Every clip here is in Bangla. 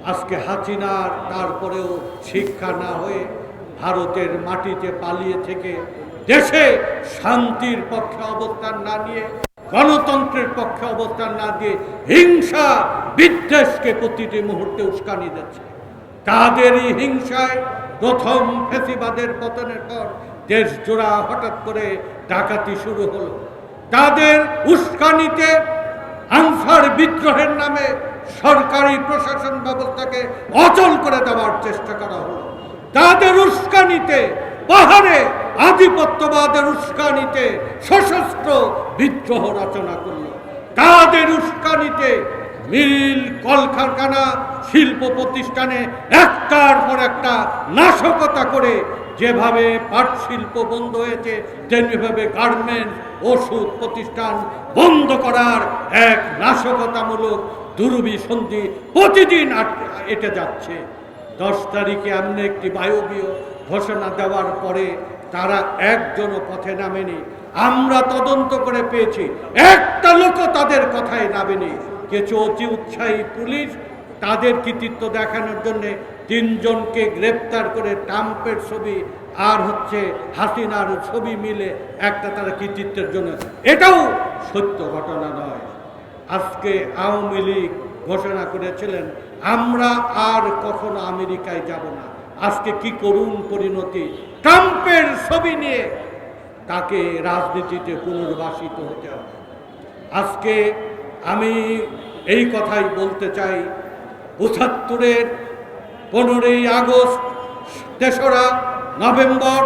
আজকে হাসিনার তারপরেও শিক্ষা না হয়ে ভারতের মাটিতে পালিয়ে থেকে দেশে শান্তির পক্ষে অবস্থান না নিয়ে, গণতন্ত্রের পক্ষে অবস্থান না দিয়ে হিংসা বিদ্বেষকে প্রতিটি মুহূর্তে উস্কানি দিচ্ছে। তাদেরই হিংসায় প্রথম ফ্যাসিবাদের পতনের পর দেশ জোড়া হঠাৎ করে ডাকাতি শুরু হলো। তাদের উস্কানিতে আনসার বিদ্রোহের নামে সরকারি প্রশাসন ব্যবস্থাকে অচল করে দেওয়ার চেষ্টা করা হলো। তাদের উস্কানিতে পাহাড়ে আধিপত্যবাদের উস্কানিতে সশস্ত্র বিদ্রোহ রচনা করল। তাদের উস্কানিতে মিল, কলকারখানা, শিল্প প্রতিষ্ঠানে একটার পর একটা নাশকতা করে যেভাবে পাট শিল্প বন্ধ হয়েছে, তেমনিভাবে গার্মেন্টস, ওষুধ প্রতিষ্ঠান বন্ধ করার এক নাশকতামূলক দুরভিসন্ধি প্রতিদিন এটে যাচ্ছে। 10 তারিখে এমনি একটি বায়বীয় ঘোষণা দেওয়ার পরে তারা একজনও পথে নামেনি। আমরা তদন্ত করে পেয়েছি একটা লোকও তাদের কথায় নামেনি। কিছু অতি উৎসাহী পুলিশ তাদের কৃতিত্ব দেখানোর জন্য 3 জনকে গ্রেপ্তার করে ট্রাম্পের ছবি আর হাসিনার ছবি মিলে একটা তারা কৃতিত্বের জন্য। এটাও সত্য ঘটনা নয়। আজকে আওয়ামী লীগ ঘোষণা করেছিলেন আমরা আর কখনো আমেরিকায় যাব না। আজকে কি করুণ পরিণতি! ট্রাম্পের ছবি নিয়ে তাকে রাজনীতিতে পুনর্বাসিত হতে হবে। আজকে আমি এই কথাই বলতে চাই, ৭৫-এর 15ই আগস্ট, 3রা নভেম্বর,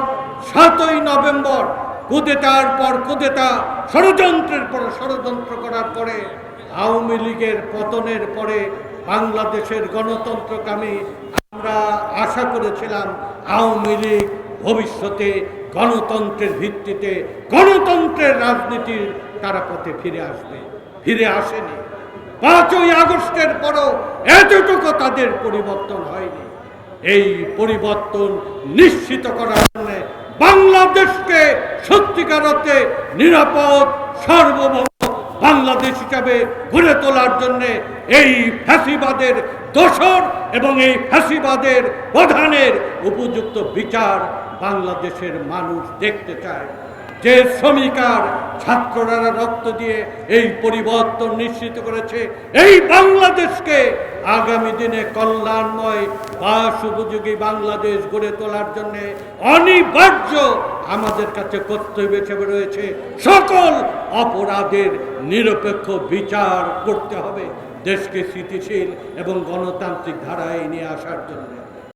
7ই নভেম্বর কুদেতার পর কুদেতা, ষড়যন্ত্রের পর ষড়যন্ত্র করার পরে আওয়ামী লীগের পতনের পরে বাংলাদেশের গণতন্ত্রকামী আমরা আশা করেছিলাম আওয়ামী লীগ ভবিষ্যতে গণতন্ত্রের ভিত্তিতে গণতন্ত্রের রাজনীতির তারা পথে ফিরে আসবে। ফিরে আসেনি। 5ই আগস্টের পরও এতটুকু তাদের পরিবর্তন হয়নি। এই পরিবর্তন নিশ্চিত করার জন্য বাংলাদেশকে সত্যিকার অর্থে নিরাপদ সার্বভৌম বাংলাদেশ হিসাবে গড়ে তোলার জন্য এই ফ্যাসিবাদের দোসর এবং এই ফ্যাসিবাদের প্রধানের উপযুক্ত বিচার বাংলাদেশের মানুষ দেখতে চায়। যে শ্রমিকার ছাত্ররা রক্ত দিয়ে এই পরিবর্তন নিশ্চিত করেছে, এই বাংলাদেশকে আগামী দিনে কল্যাণময় বাস উপযোগী বাংলাদেশ গড়ে তোলার জন্য অনিবার্য আমাদের কাছে কর্তব্য হিসেবে রয়েছে সকল অপরাধের নিরপেক্ষ বিচার করতে হবে দেশকে স্থিতিশীল এবং গণতান্ত্রিক ধারায় নিয়ে আসার জন্য।